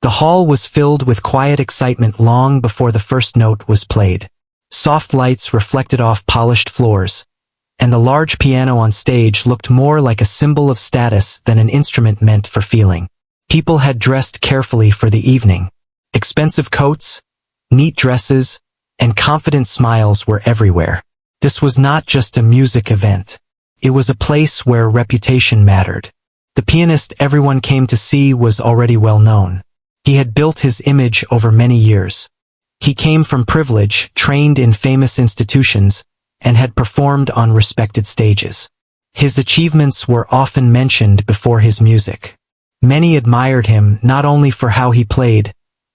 The hall was filled with quiet excitement long before the first note was played. Soft lights reflected off polished floors, and the large piano on stage looked more like a symbol of status than an instrument meant for feeling. People had dressed carefully for the evening. Expensive coats, neat dresses, and confident smiles were everywhere. This was not just a music event. It was a place where reputation mattered. The pianist everyone came to see was already well known. He had built his image over many years. He came from privilege, trained in famous institutions, and had performed on respected stages. His achievements were often mentioned before his music. Many admired him not only for how he played,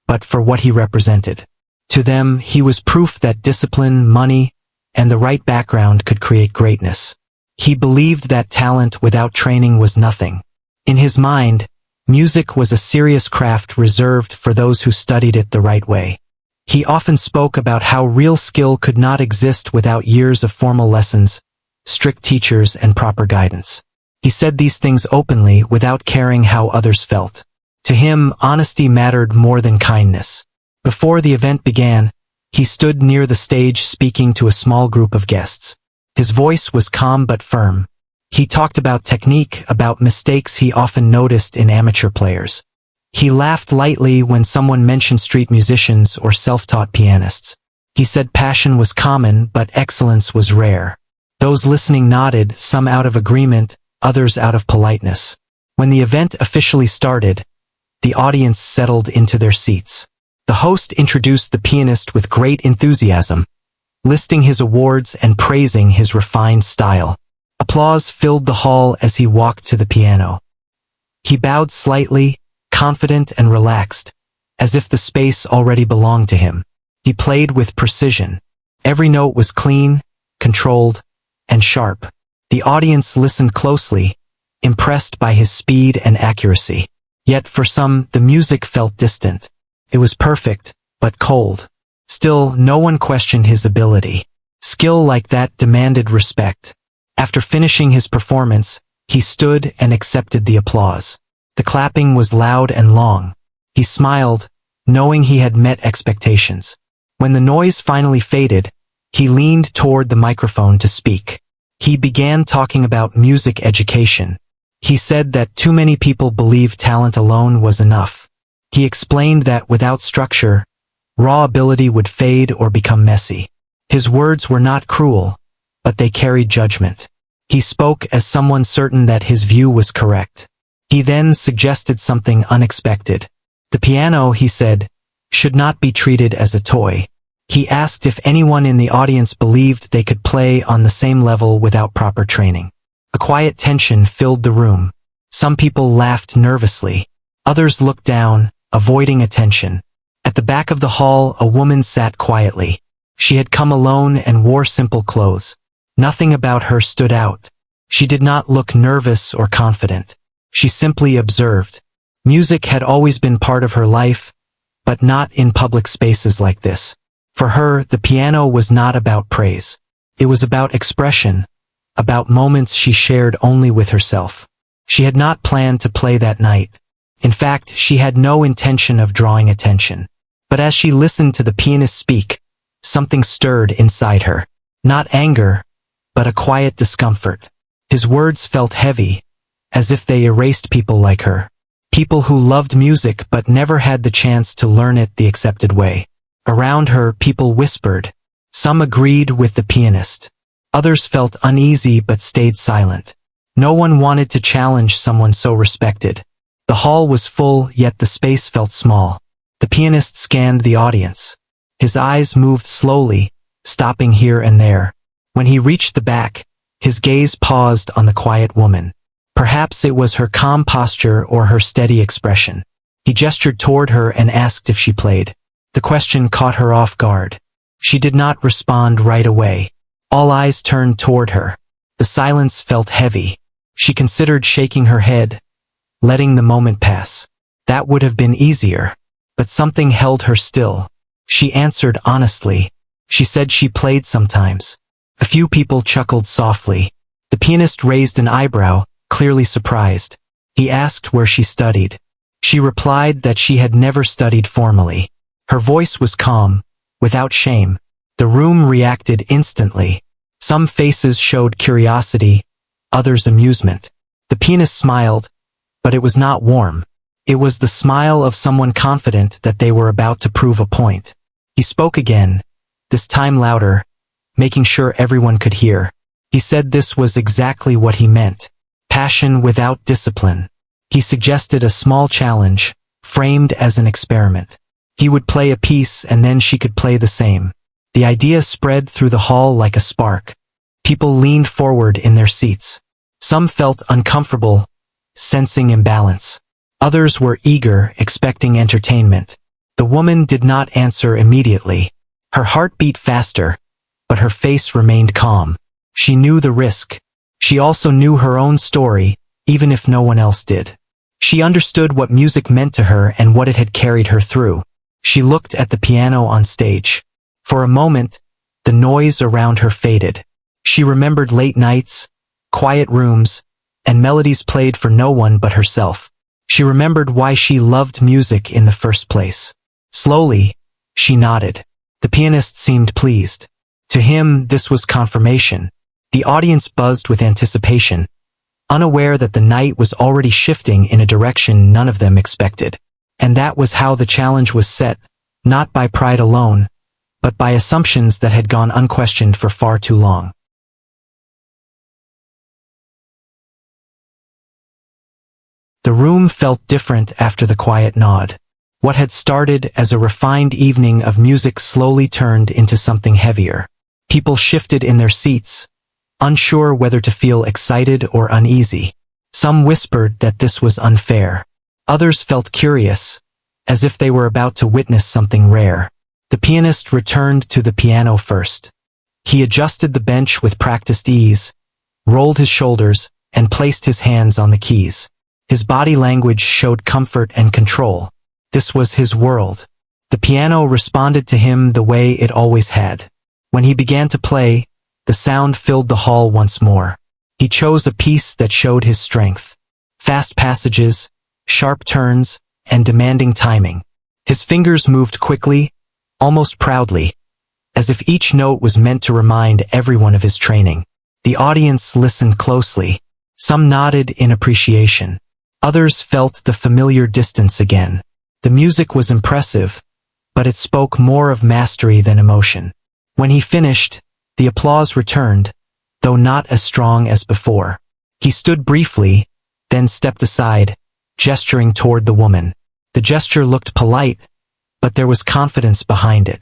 but for what he represented. To them, he was proof that discipline, money, and the right background could create greatness. He believed that talent without training was nothing. In his mind, music was a serious craft reserved for those who studied it the right way. He often spoke about how real skill could not exist without years of formal lessons, strict teachers, and proper guidance. He said these things openly without caring how others felt. To him, honesty mattered more than kindness. Before the event began, he stood near the stage speaking to a small group of guests. His voice was calm but firm. He talked about technique, about mistakes he often noticed in amateur players. He laughed lightly when someone mentioned street musicians or self-taught pianists. He said passion was common, but excellence was rare. Those listening nodded, some out of agreement, others out of politeness. When the event officially started, the audience settled into their seats. The host introduced the pianist with great enthusiasm, listing his awards and praising his refined style. Applause filled the hall as he walked to the piano. He bowed slightly, confident and relaxed, as if the space already belonged to him. He played with precision. Every note was clean, controlled, and sharp. The audience listened closely, impressed by his speed and accuracy. Yet for some, the music felt distant. It was perfect, but cold. Still, no one questioned his ability. Skill like that demanded respect. After finishing his performance, he stood and accepted the applause. The clapping was loud and long. He smiled, knowing he had met expectations. When the noise finally faded, he leaned toward the microphone to speak. He began talking about music education. He said that too many people believe talent alone was enough. He explained that without structure, raw ability would fade or become messy. His words were not cruel, but they carried judgment. He spoke as someone certain that his view was correct. He then suggested something unexpected. The piano, he said, should not be treated as a toy. He asked if anyone in the audience believed they could play on the same level without proper training. A quiet tension filled the room. Some people laughed nervously. Others looked down, avoiding attention. At the back of the hall, a woman sat quietly. She had come alone and wore simple clothes. Nothing about her stood out. She did not look nervous or confident. She simply observed. Music had always been part of her life, but not in public spaces like this. For her, the piano was not about praise. It was about expression, about moments she shared only with herself. She had not planned to play that night. In fact, she had no intention of drawing attention. But as she listened to the pianist speak, something stirred inside her. Not anger, but a quiet discomfort. His words felt heavy, as if they erased people like her. People who loved music but never had the chance to learn it the accepted way. Around her, people whispered. Some agreed with the pianist. Others felt uneasy but stayed silent. No one wanted to challenge someone so respected. The hall was full, yet the space felt small. The pianist scanned the audience. His eyes moved slowly, stopping here and there. When he reached the back, his gaze paused on the quiet woman. Perhaps it was her calm posture or her steady expression. He gestured toward her and asked if she played. The question caught her off guard. She did not respond right away. All eyes turned toward her. The silence felt heavy. She considered shaking her head, letting the moment pass. That would have been easier. But something held her still. She answered honestly. She said she played sometimes. A few people chuckled softly. The pianist raised an eyebrow, clearly surprised. He asked where she studied. She replied that she had never studied formally. Her voice was calm, without shame. The room reacted instantly. Some faces showed curiosity, others amusement. The pianist smiled, but it was not warm. It was the smile of someone confident that they were about to prove a point. He spoke again, this time louder, making sure everyone could hear. He said this was exactly what he meant. Passion without discipline. He suggested a small challenge, framed as an experiment. He would play a piece and then she could play the same. The idea spread through the hall like a spark. People leaned forward in their seats. Some felt uncomfortable, sensing imbalance. Others were eager, expecting entertainment. The woman did not answer immediately. Her heart beat faster, but her face remained calm. She knew the risk. She also knew her own story, even if no one else did. She understood what music meant to her and what it had carried her through. She looked at the piano on stage. For a moment, the noise around her faded. She remembered late nights, quiet rooms, and melodies played for no one but herself. She remembered why she loved music in the first place. Slowly, she nodded. The pianist seemed pleased. To him, this was confirmation. The audience buzzed with anticipation, unaware that the night was already shifting in a direction none of them expected. And that was how the challenge was set, not by pride alone, but by assumptions that had gone unquestioned for far too long. The room felt different after the quiet nod. What had started as a refined evening of music slowly turned into something heavier. People shifted in their seats, unsure whether to feel excited or uneasy. Some whispered that this was unfair. Others felt curious, as if they were about to witness something rare. The pianist returned to the piano first. He adjusted the bench with practiced ease, rolled his shoulders, and placed his hands on the keys. His body language showed comfort and control. This was his world. The piano responded to him the way it always had. When he began to play, the sound filled the hall once more. He chose a piece that showed his strength. Fast passages, sharp turns, and demanding timing. His fingers moved quickly, almost proudly, as if each note was meant to remind everyone of his training. The audience listened closely. Some nodded in appreciation. Others felt the familiar distance again. The music was impressive, but it spoke more of mastery than emotion. When he finished, the applause returned, though not as strong as before. He stood briefly, then stepped aside, gesturing toward the woman. The gesture looked polite, but there was confidence behind it.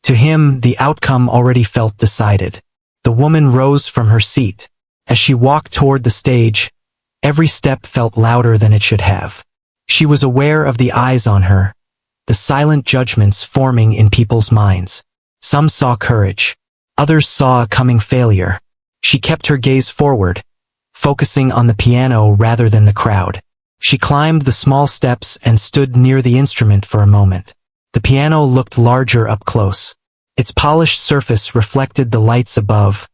To him, the outcome already felt decided. The woman rose from her seat. As she walked toward the stage, every step felt louder than it should have. She was aware of the eyes on her, the silent judgments forming in people's minds. Some saw courage. Others saw a coming failure. She kept her gaze forward, focusing on the piano rather than the crowd. She climbed the small steps and stood near the instrument for a moment. The piano looked larger up close. Its polished surface reflected the lights above,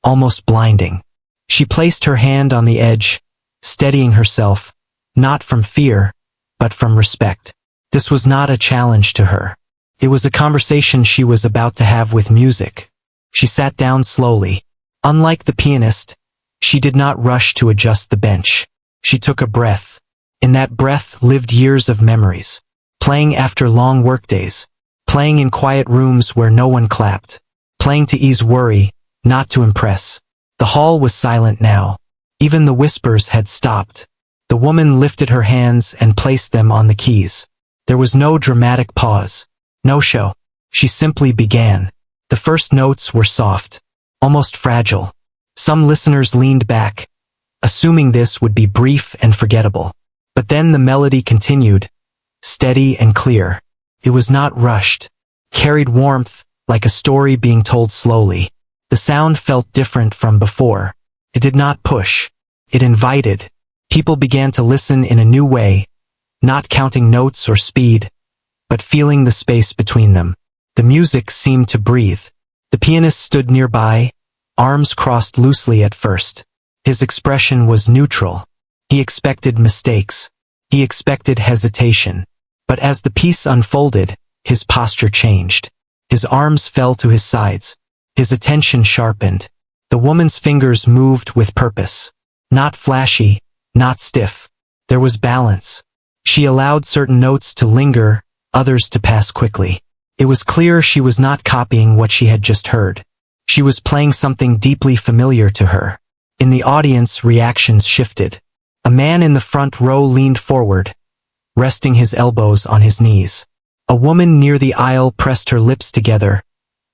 almost blinding. She placed her hand on the edge, steadying herself, not from fear, but from respect. This was not a challenge to her. It was a conversation she was about to have with music. She sat down slowly. Unlike the pianist, she did not rush to adjust the bench. She took a breath. In that breath lived years of memories. Playing after long workdays. Playing in quiet rooms where no one clapped. Playing to ease worry, not to impress. The hall was silent now. Even the whispers had stopped. The woman lifted her hands and placed them on the keys. There was no dramatic pause. No show. She simply began. The first notes were soft, almost fragile. Some listeners leaned back, assuming this would be brief and forgettable. But then the melody continued, steady and clear. It was not rushed, carried warmth, like a story being told slowly. The sound felt different from before. It did not push. It invited. People began to listen in a new way, not counting notes or speed, but feeling the space between them. The music seemed to breathe. The pianist stood nearby, arms crossed loosely at first. His expression was neutral. He expected mistakes. He expected hesitation. But as the piece unfolded, his posture changed. His arms fell to his sides. His attention sharpened. The woman's fingers moved with purpose. Not flashy, not stiff. There was balance. She allowed certain notes to linger, others to pass quickly. It was clear she was not copying what she had just heard. She was playing something deeply familiar to her. In the audience, reactions shifted. A man in the front row leaned forward, resting his elbows on his knees. A woman near the aisle pressed her lips together,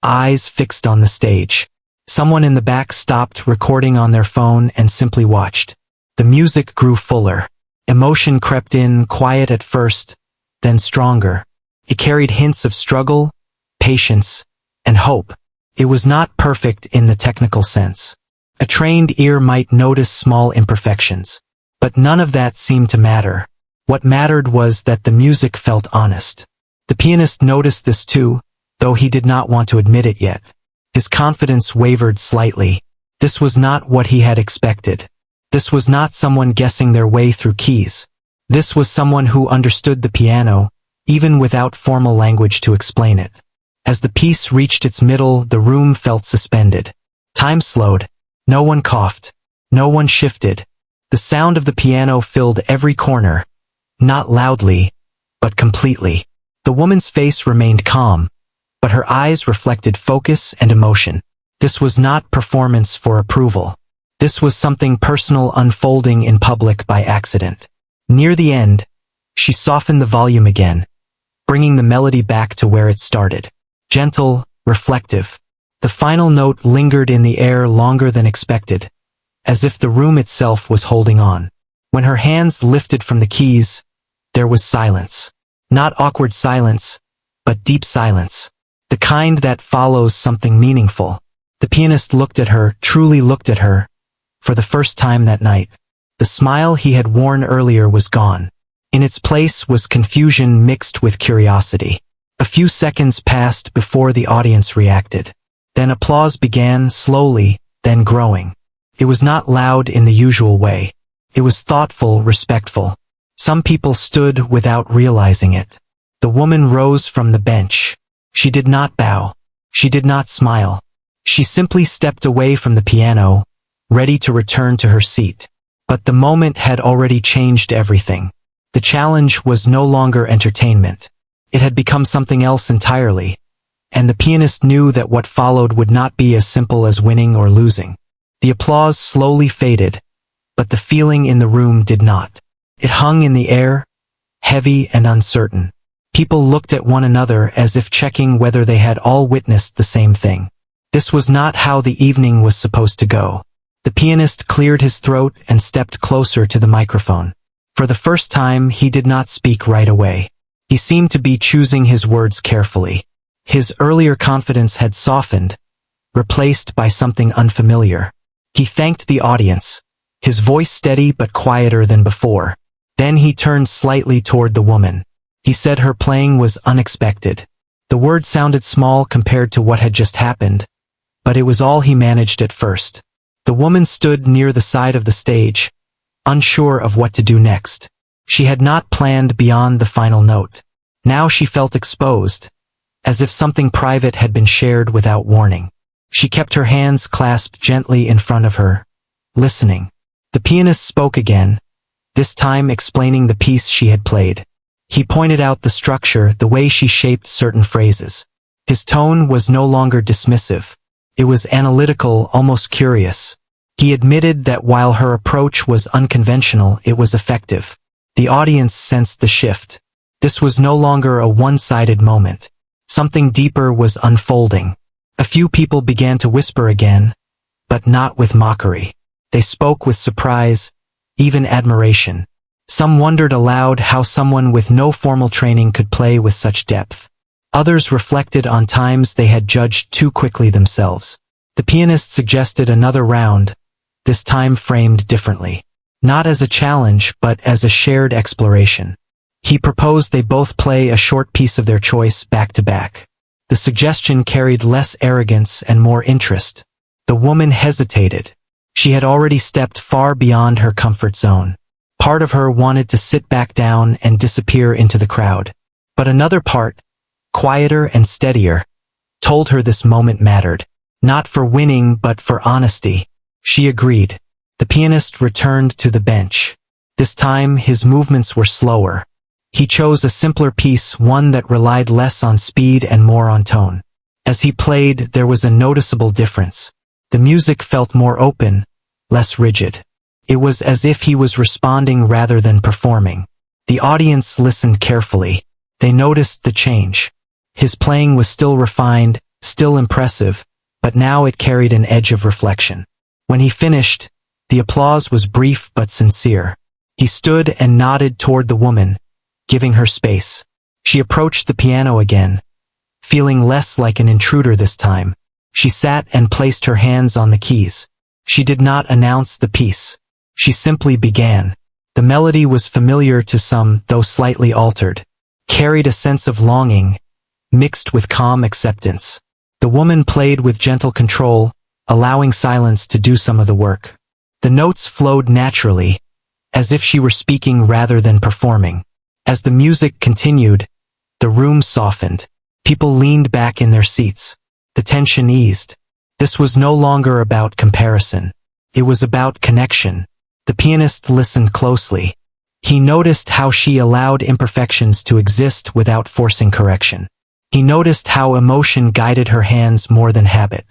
eyes fixed on the stage. Someone in the back stopped recording on their phone and simply watched. The music grew fuller. Emotion crept in, quiet at first, then stronger. It carried hints of struggle, patience, and hope. It was not perfect in the technical sense. A trained ear might notice small imperfections. But none of that seemed to matter. What mattered was that the music felt honest. The pianist noticed this too, though he did not want to admit it yet. His confidence wavered slightly. This was not what he had expected. This was not someone guessing their way through keys. This was someone who understood the piano, even without formal language to explain it. As the piece reached its middle, the room felt suspended. Time slowed. No one coughed. No one shifted. The sound of the piano filled every corner. Not loudly, but completely. The woman's face remained calm, but her eyes reflected focus and emotion. This was not performance for approval. This was something personal unfolding in public by accident. Near the end, she softened the volume again, bringing the melody back to where it started. Gentle, reflective. The final note lingered in the air longer than expected, as if the room itself was holding on. When her hands lifted from the keys, there was silence. Not awkward silence, but deep silence. The kind that follows something meaningful. The pianist looked at her, truly looked at her, for the first time that night. The smile he had worn earlier was gone. In its place was confusion mixed with curiosity. A few seconds passed before the audience reacted. Then applause began, slowly, then growing. It was not loud in the usual way. It was thoughtful, respectful. Some people stood without realizing it. The woman rose from the bench. She did not bow. She did not smile. She simply stepped away from the piano, ready to return to her seat. But the moment had already changed everything. The challenge was no longer entertainment. It had become something else entirely. And the pianist knew that what followed would not be as simple as winning or losing. The applause slowly faded, but the feeling in the room did not. It hung in the air, heavy and uncertain. People looked at one another as if checking whether they had all witnessed the same thing. This was not how the evening was supposed to go. The pianist cleared his throat and stepped closer to the microphone. For the first time, he did not speak right away. He seemed to be choosing his words carefully. His earlier confidence had softened, replaced by something unfamiliar. He thanked the audience, his voice steady but quieter than before. Then he turned slightly toward the woman. He said her playing was unexpected. The word sounded small compared to what had just happened, but it was all he managed at first. The woman stood near the side of the stage, unsure of what to do next. She had not planned beyond the final note. Now she felt exposed, as if something private had been shared without warning. She kept her hands clasped gently in front of her, listening. The pianist spoke again, this time explaining the piece she had played. He pointed out the structure, the way she shaped certain phrases. His tone was no longer dismissive. It was analytical, almost curious. He admitted that while her approach was unconventional, it was effective. The audience sensed the shift. This was no longer a one-sided moment. Something deeper was unfolding. A few people began to whisper again, but not with mockery. They spoke with surprise, even admiration. Some wondered aloud how someone with no formal training could play with such depth. Others reflected on times they had judged too quickly themselves. The pianist suggested another round, this time framed differently. Not as a challenge, but as a shared exploration. He proposed they both play a short piece of their choice back to back. The suggestion carried less arrogance and more interest. The woman hesitated. She had already stepped far beyond her comfort zone. part of her wanted to sit back down and disappear into the crowd. But another part, quieter and steadier, told her this moment mattered. Not for winning, but for honesty. She agreed. The pianist returned to the bench. This time, his movements were slower. He chose a simpler piece, one that relied less on speed and more on tone. As he played, there was a noticeable difference. The music felt more open, less rigid. It was as if he was responding rather than performing. The audience listened carefully. They noticed the change. His playing was still refined, still impressive, but now it carried an edge of reflection. When he finished, the applause was brief but sincere. He stood and nodded toward the woman, giving her space. She approached the piano again, feeling less like an intruder this time. She sat and placed her hands on the keys. She did not announce the piece. She simply began. The melody was familiar to some, though slightly altered, carried a sense of longing, mixed with calm acceptance. The woman played with gentle control, allowing silence to do some of the work. The notes flowed naturally, as if she were speaking rather than performing. As the music continued, the room softened. People leaned back in their seats. The tension eased. This was no longer about comparison. It was about connection. The pianist listened closely. He noticed how she allowed imperfections to exist without forcing correction. He noticed how emotion guided her hands more than habit.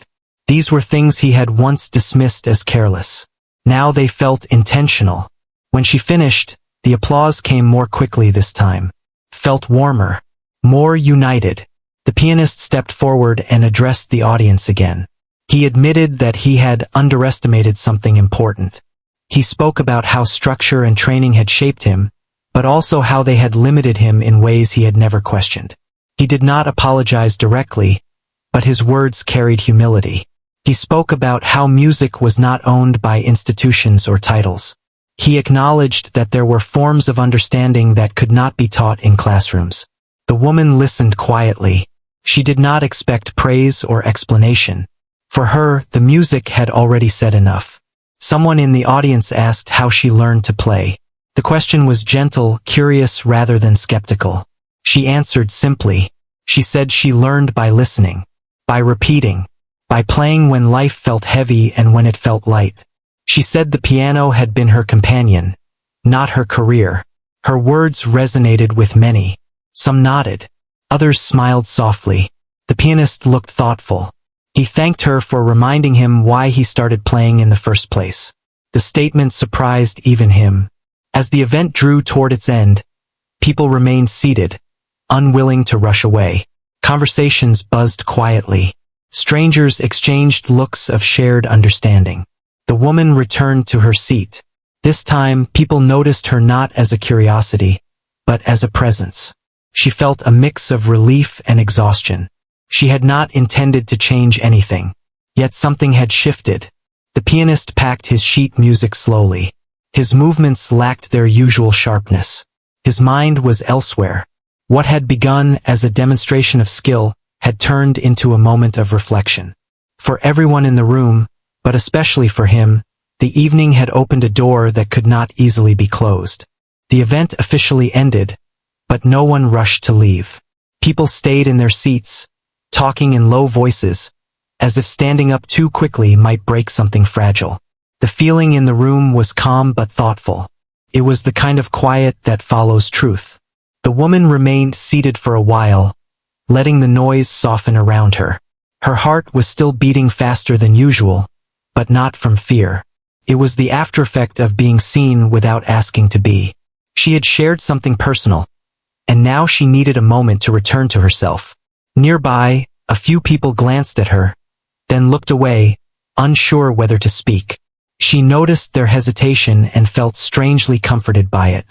These were things he had once dismissed as careless. Now they felt intentional. When she finished, the applause came more quickly this time. Felt warmer, more united. The pianist stepped forward and addressed the audience again. He admitted that he had underestimated something important. He spoke about how structure and training had shaped him, but also how they had limited him in ways he had never questioned. He did not apologize directly, but his words carried humility. He spoke about how music was not owned by institutions or titles. He acknowledged that there were forms of understanding that could not be taught in classrooms. The woman listened quietly. She did not expect praise or explanation. For her, the music had already said enough. Someone in the audience asked how she learned to play. The question was gentle, curious rather than skeptical. She answered simply. She said she learned by listening, by repeating, by playing when life felt heavy and when it felt light. She said the piano had been her companion, not her career. Her words resonated with many. Some nodded. Others smiled softly. The pianist looked thoughtful. He thanked her for reminding him why he started playing in the first place. The statement surprised even him. As the event drew toward its end, people remained seated, unwilling to rush away. Conversations buzzed quietly. Strangers exchanged looks of shared understanding. The woman returned to her seat. This time, people noticed her not as a curiosity, but as a presence. She felt a mix of relief and exhaustion. She had not intended to change anything, yet something had shifted. The pianist packed his sheet music slowly. His movements lacked their usual sharpness. His mind was elsewhere. What had begun as a demonstration of skill had turned into a moment of reflection. For everyone in the room, but especially for him, the evening had opened a door that could not easily be closed. The event officially ended, but no one rushed to leave. People stayed in their seats, talking in low voices, as if standing up too quickly might break something fragile. The feeling in the room was calm but thoughtful. It was the kind of quiet that follows truth. The woman remained seated for a while, letting the noise soften around her. Her heart was still beating faster than usual, but not from fear. It was the aftereffect of being seen without asking to be. She had shared something personal, and now she needed a moment to return to herself. Nearby, a few people glanced at her, then looked away, unsure whether to speak. She noticed their hesitation and felt strangely comforted by it.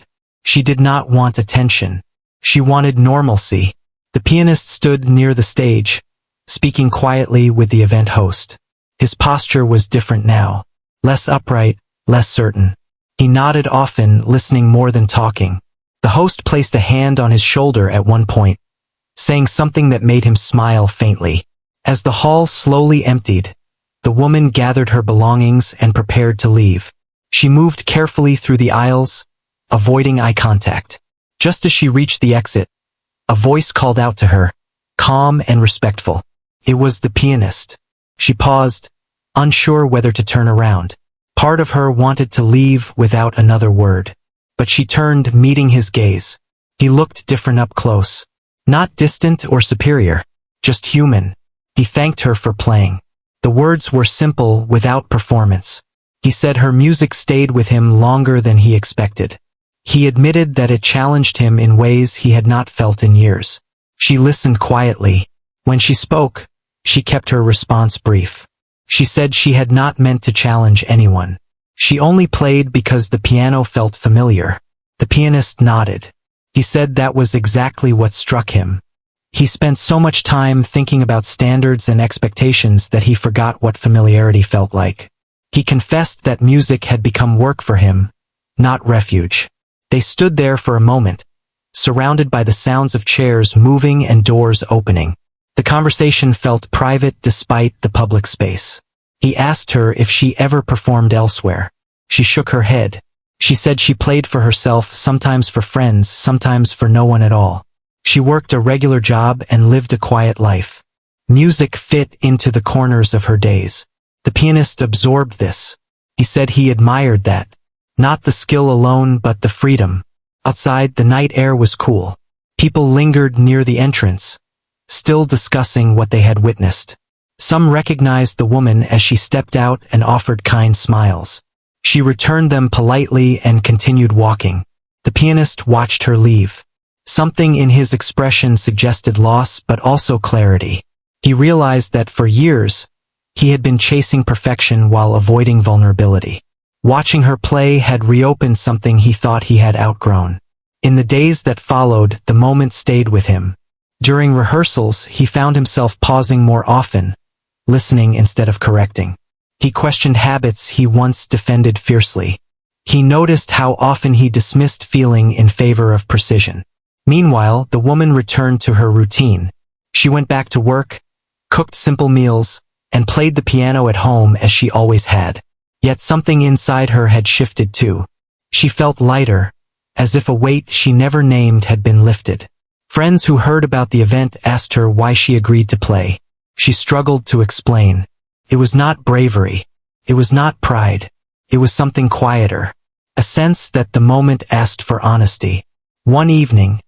She did not want attention. She wanted normalcy. The pianist stood near the stage, speaking quietly with the event host. His posture was different now, less upright, less certain. He nodded often, listening more than talking. The host placed a hand on his shoulder at one point, saying something that made him smile faintly. As the hall slowly emptied, the woman gathered her belongings and prepared to leave. She moved carefully through the aisles, avoiding eye contact. Just as she reached the exit, a voice called out to her, calm and respectful. It was the pianist. She paused, unsure whether to turn around. Part of her wanted to leave without another word. But she turned, meeting his gaze. He looked different up close. Not distant or superior, just human. He thanked her for playing. The words were simple, without performance. He said her music stayed with him longer than he expected. He admitted that it challenged him in ways he had not felt in years. She listened quietly. When she spoke, she kept her response brief. She said she had not meant to challenge anyone. She only played because the piano felt familiar. The pianist nodded. He said that was exactly what struck him. He spent so much time thinking about standards and expectations that he forgot what familiarity felt like. He confessed that music had become work for him, not refuge. They stood there for a moment, surrounded by the sounds of chairs moving and doors opening. The conversation felt private despite the public space. He asked her if she ever performed elsewhere. She shook her head. She said she played for herself, sometimes for friends, sometimes for no one at all. She worked a regular job and lived a quiet life. Music fit into the corners of her days. The pianist absorbed this. He said he admired that. Not the skill alone, but the freedom. Outside, the night air was cool. People lingered near the entrance, still discussing what they had witnessed. Some recognized the woman as she stepped out and offered kind smiles. She returned them politely and continued walking. The pianist watched her leave. Something in his expression suggested loss but also clarity. He realized that for years, he had been chasing perfection while avoiding vulnerability. Watching her play had reopened something he thought he had outgrown. In the days that followed, the moment stayed with him. During rehearsals, he found himself pausing more often, listening instead of correcting. He questioned habits he once defended fiercely. He noticed how often he dismissed feeling in favor of precision. Meanwhile, the woman returned to her routine. She went back to work, cooked simple meals, and played the piano at home as she always had. Yet something inside her had shifted too. She felt lighter, as if a weight she never named had been lifted. Friends who heard about the event asked her why she agreed to play. She struggled to explain. It was not bravery. It was not pride. It was something quieter. A sense that the moment asked for honesty. One evening,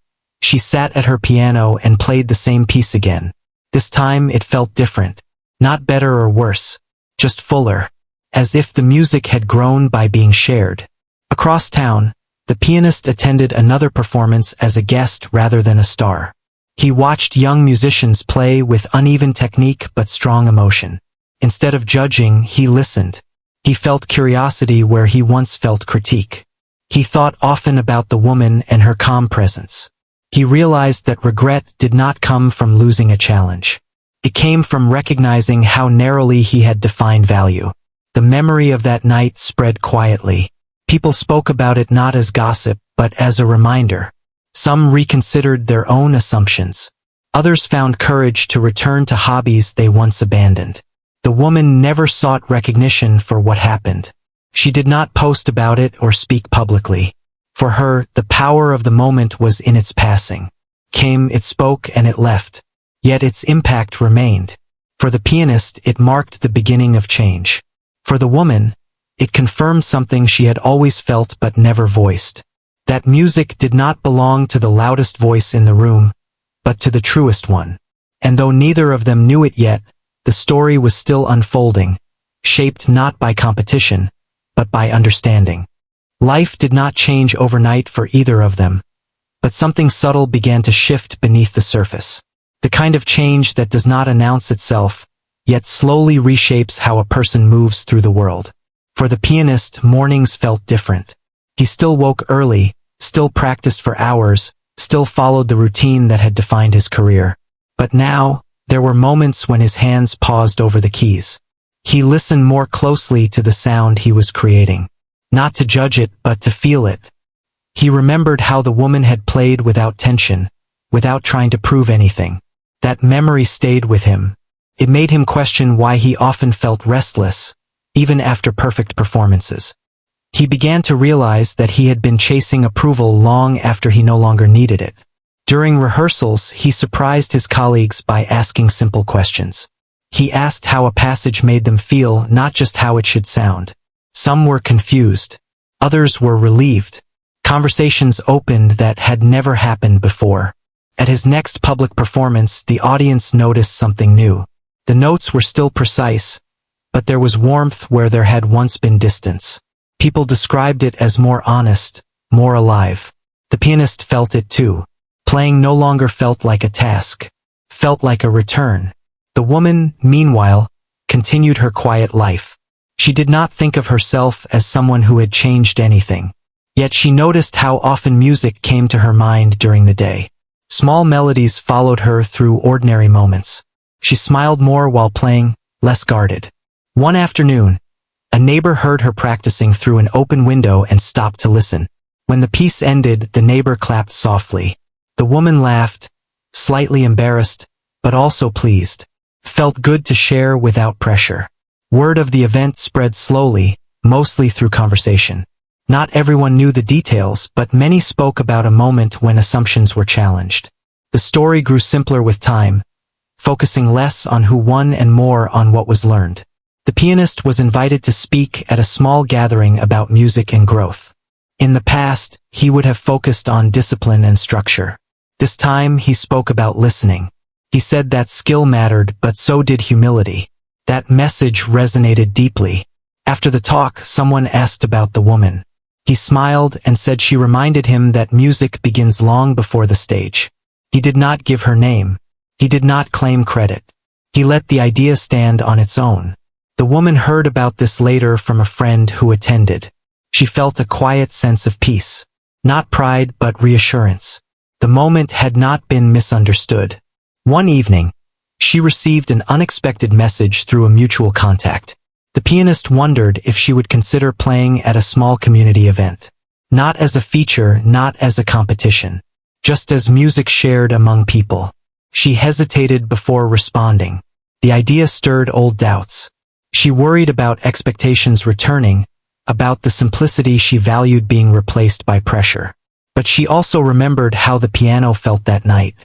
she sat at her piano and played the same piece again. This time it felt different. Not better or worse, just fuller. As if the music had grown by being shared. Across town, the pianist attended another performance as a guest rather than a star. He watched young musicians play with uneven technique but strong emotion. Instead of judging, he listened. He felt curiosity where he once felt critique. He thought often about the woman and her calm presence. He realized that regret did not come from losing a challenge. It came from recognizing how narrowly he had defined value. The memory of that night spread quietly. People spoke about it not as gossip, but as a reminder. Some reconsidered their own assumptions. Others found courage to return to hobbies they once abandoned. The woman never sought recognition for what happened. She did not post about it or speak publicly. For her, the power of the moment was in its passing. Came, it spoke, and it left. Yet its impact remained. For the pianist, it marked the beginning of change. For the woman, it confirmed something she had always felt but never voiced. That music did not belong to the loudest voice in the room, but to the truest one. And though neither of them knew it yet, the story was still unfolding, shaped not by competition, but by understanding. Life did not change overnight for either of them, but something subtle began to shift beneath the surface. The kind of change that does not announce itself, yet slowly reshapes how a person moves through the world. For the pianist, mornings felt different. He still woke early, still practiced for hours, still followed the routine that had defined his career. But now, there were moments when his hands paused over the keys. He listened more closely to the sound he was creating. Not to judge it, but to feel it. He remembered how the woman had played without tension, without trying to prove anything. That memory stayed with him. It made him question why he often felt restless, even after perfect performances. He began to realize that he had been chasing approval long after he no longer needed it. During rehearsals, he surprised his colleagues by asking simple questions. He asked how a passage made them feel, not just how it should sound. Some were confused. Others were relieved. Conversations opened that had never happened before. At his next public performance, the audience noticed something new. The notes were still precise, but there was warmth where there had once been distance. People described it as more honest, more alive. The pianist felt it too. Playing no longer felt like a task, felt like a return. The woman, meanwhile, continued her quiet life. She did not think of herself as someone who had changed anything. Yet she noticed how often music came to her mind during the day. Small melodies followed her through ordinary moments. She smiled more while playing, less guarded. One afternoon, a neighbor heard her practicing through an open window and stopped to listen. When the piece ended, the neighbor clapped softly. The woman laughed, slightly embarrassed, but also pleased. Felt good to share without pressure. Word of the event spread slowly, mostly through conversation. Not everyone knew the details, but many spoke about a moment when assumptions were challenged. The story grew simpler with time, focusing less on who won and more on what was learned. The pianist was invited to speak at a small gathering about music and growth. In the past, he would have focused on discipline and structure. This time, he spoke about listening. He said that skill mattered, but so did humility. That message resonated deeply. After the talk, someone asked about the woman. He smiled and said she reminded him that music begins long before the stage. He did not give her name. He did not claim credit. He let the idea stand on its own. The woman heard about this later from a friend who attended. She felt a quiet sense of peace. Not pride, but reassurance. The moment had not been misunderstood. One evening, she received an unexpected message through a mutual contact. The pianist wondered if she would consider playing at a small community event. Not as a feature, not as a competition. Just as music shared among people. She hesitated before responding. The idea stirred old doubts. She worried about expectations returning, about the simplicity she valued being replaced by pressure. But she also remembered how the piano felt that night.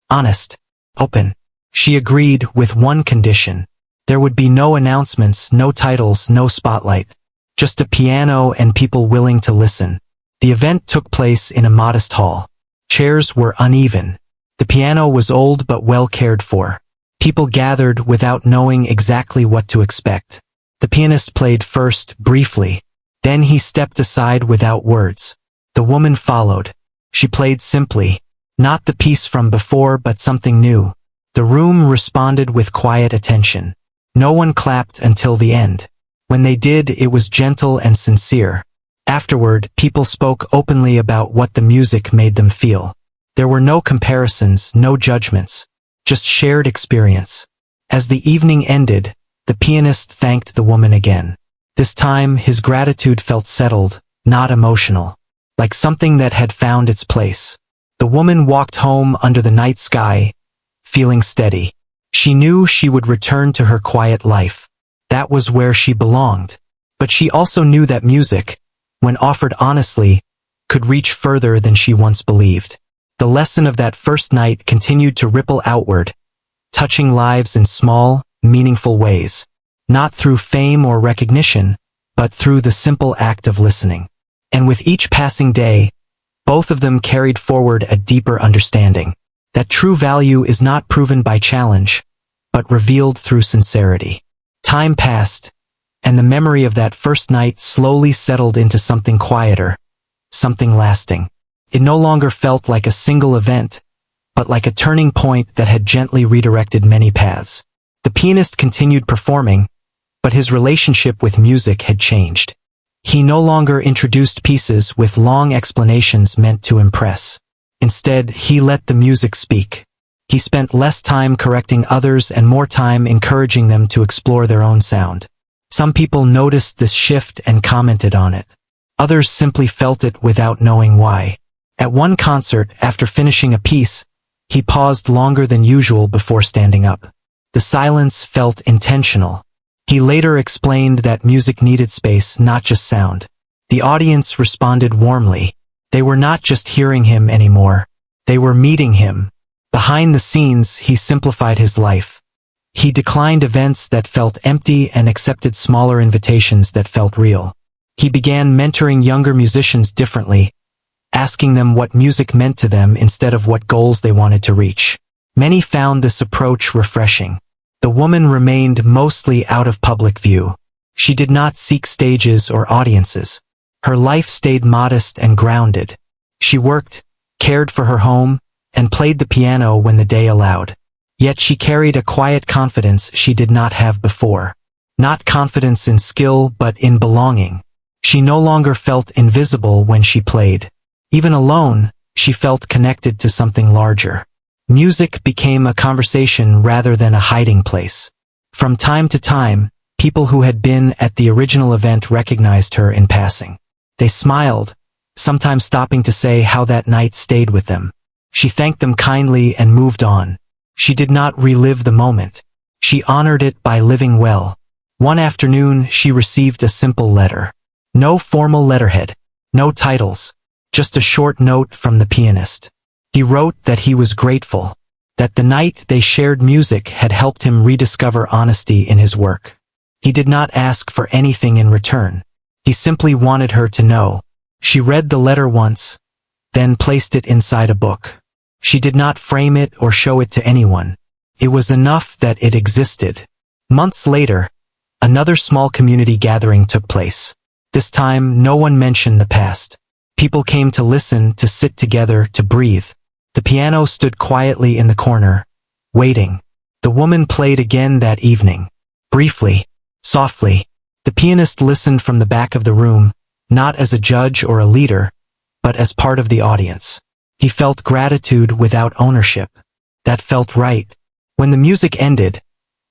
Honest. Open. She agreed with one condition. There would be no announcements, no titles, no spotlight. Just a piano and people willing to listen. The event took place in a modest hall. Chairs were uneven. The piano was old but well cared for. People gathered without knowing exactly what to expect. The pianist played first, briefly. Then he stepped aside without words. The woman followed. She played simply. Not the piece from before, but something new. The room responded with quiet attention. No one clapped until the end. When they did, it was gentle and sincere. Afterward, people spoke openly about what the music made them feel. There were no comparisons, no judgments, just shared experience. As the evening ended, the pianist thanked the woman again. This time, his gratitude felt settled, not emotional, like something that had found its place. The woman walked home under the night sky, feeling steady. She knew she would return to her quiet life. That was where she belonged. But she also knew that music, when offered honestly, could reach further than she once believed. The lesson of that first night continued to ripple outward, touching lives in small, meaningful ways. Not through fame or recognition, but through the simple act of listening. And with each passing day, both of them carried forward a deeper understanding. That true value is not proven by challenge, but revealed through sincerity. Time passed, and the memory of that first night slowly settled into something quieter, something lasting. It no longer felt like a single event, but like a turning point that had gently redirected many paths. The pianist continued performing, but his relationship with music had changed. He no longer introduced pieces with long explanations meant to impress. Instead, he let the music speak. He spent less time correcting others and more time encouraging them to explore their own sound. Some people noticed this shift and commented on it. Others simply felt it without knowing why. At one concert, after finishing a piece, he paused longer than usual before standing up. The silence felt intentional. He later explained that music needed space, not just sound. The audience responded warmly. They were not just hearing him anymore. They were meeting him. Behind the scenes, he simplified his life. He declined events that felt empty and accepted smaller invitations that felt real. He began mentoring younger musicians differently, asking them what music meant to them instead of what goals they wanted to reach. Many found this approach refreshing. The woman remained mostly out of public view. She did not seek stages or audiences. Her life stayed modest and grounded. She worked, cared for her home, and played the piano when the day allowed. Yet she carried a quiet confidence she did not have before. Not confidence in skill, but in belonging. She no longer felt invisible when she played. Even alone, she felt connected to something larger. Music became a conversation rather than a hiding place. From time to time, people who had been at the original event recognized her in passing. They smiled, sometimes stopping to say how that night stayed with them. She thanked them kindly and moved on. She did not relive the moment. She honored it by living well. One afternoon, she received a simple letter. No formal letterhead, no titles, just a short note from the pianist. He wrote that he was grateful, that the night they shared music had helped him rediscover honesty in his work. He did not ask for anything in return. He simply wanted her to know. She read the letter once, then placed it inside a book. She did not frame it or show it to anyone. It was enough that it existed. Months later, another small community gathering took place. This time, no one mentioned the past. People came to listen, to sit together, to breathe. The piano stood quietly in the corner, waiting. The woman played again that evening. Briefly, softly. The pianist listened from the back of the room, not as a judge or a leader, but as part of the audience. He felt gratitude without ownership. That felt right. When the music ended,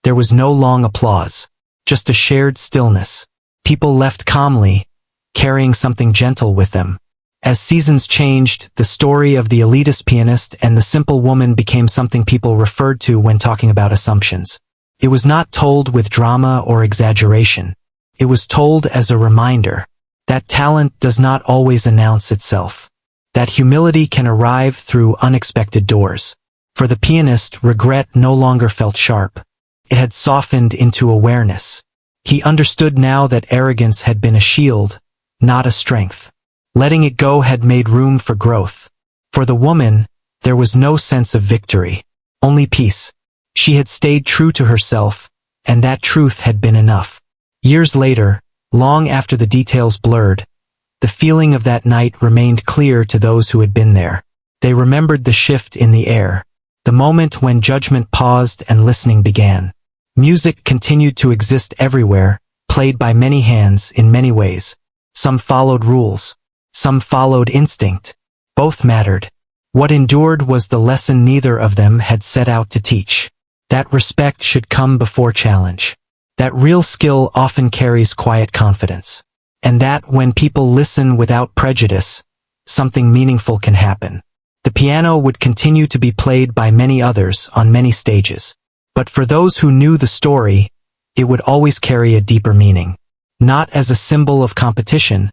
there was no long applause, just a shared stillness. People left calmly, carrying something gentle with them. As seasons changed, the story of the elitist pianist and the simple woman became something people referred to when talking about assumptions. It was not told with drama or exaggeration. It was told as a reminder that talent does not always announce itself, that humility can arrive through unexpected doors. For the pianist, regret no longer felt sharp. It had softened into awareness. He understood now that arrogance had been a shield, not a strength. Letting it go had made room for growth. For the woman, there was no sense of victory, only peace. She had stayed true to herself, and that truth had been enough. Years later, long after the details blurred, the feeling of that night remained clear to those who had been there. They remembered the shift in the air, the moment when judgment paused and listening began. Music continued to exist everywhere, played by many hands in many ways. Some followed rules. Some followed instinct. Both mattered. What endured was the lesson neither of them had set out to teach. That respect should come before challenge. That real skill often carries quiet confidence. And that when people listen without prejudice, something meaningful can happen. The piano would continue to be played by many others on many stages. But for those who knew the story, it would always carry a deeper meaning. Not as a symbol of competition,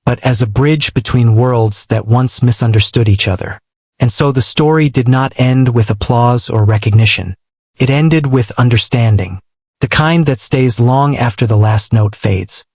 but as a bridge between worlds that once misunderstood each other. And so the story did not end with applause or recognition. It ended with understanding. The kind that stays long after the last note fades.